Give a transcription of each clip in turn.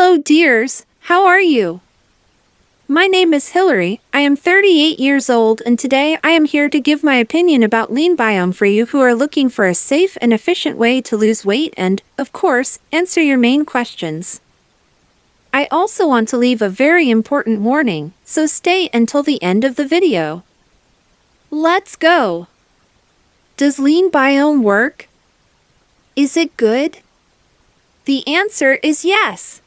Hello dears, how are you? My name is Hillary, I am 38 years old and today I am here to give my opinion about Leanbiome for you who are looking for a safe and efficient way to lose weight and, of course, answer your main questions. I also want to leave a very important warning, so stay until the end of the video. Let's go! Does Leanbiome work? Is it good? The answer is yes.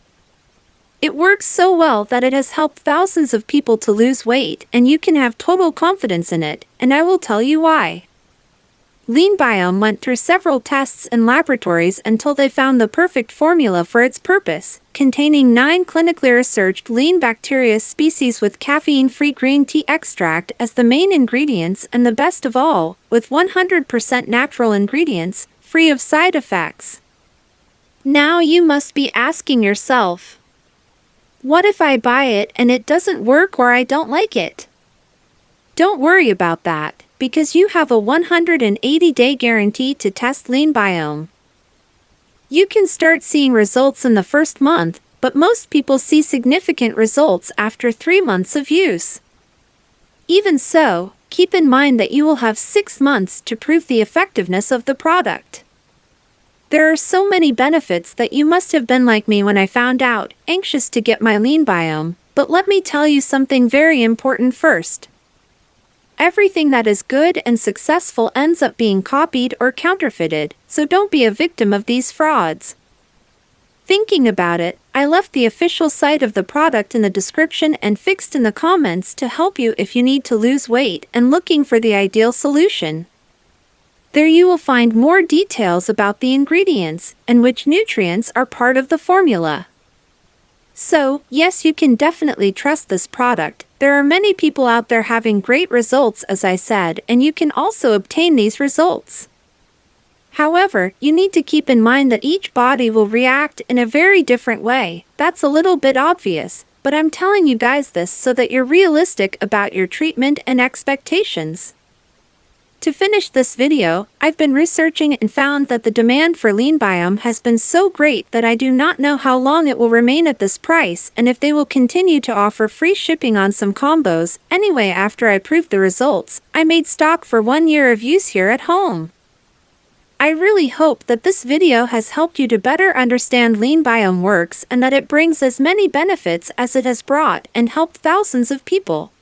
It works so well that it has helped thousands of people to lose weight, and you can have total confidence in it, and I will tell you why. Leanbiome went through several tests in laboratories until they found the perfect formula for its purpose, containing 9 clinically researched lean bacteria species with caffeine-free green tea extract as the main ingredients, and the best of all, with 100% natural ingredients, free of side effects. Now you must be asking yourself, what if I buy it and it doesn't work or I don't like it? Don't worry about that, because you have a 180-day guarantee to test Leanbiome. You can start seeing results in the first month, but most people see significant results after 3 months of use. Even so, keep in mind that you will have 6 months to prove the effectiveness of the product. There are so many benefits that you must have been like me when I found out, anxious to get my Leanbiome, but let me tell you something very important first. Everything that is good and successful ends up being copied or counterfeited, so don't be a victim of these frauds. Thinking about it, I left the official site of the product in the description and fixed in the comments to help you if you need to lose weight and looking for the ideal solution. There you will find more details about the ingredients and which nutrients are part of the formula. So, yes, you can definitely trust this product. There are many people out there having great results, as I said, and you can also obtain these results. However, you need to keep in mind that each body will react in a very different way. That's a little bit obvious, but I'm telling you guys this so that you're realistic about your treatment and expectations. To finish this video, I've been researching and found that the demand for Leanbiome has been so great that I do not know how long it will remain at this price and if they will continue to offer free shipping on some combos. Anyway, after I proved the results, I made stock for 1 year of use here at home. I really hope that this video has helped you to better understand Leanbiome works and that it brings as many benefits as it has brought and helped thousands of people.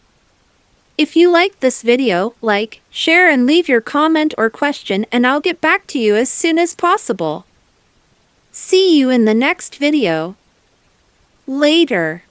If you liked this video, like, share and leave your comment or question and I'll get back to you as soon as possible. See you in the next video. Later.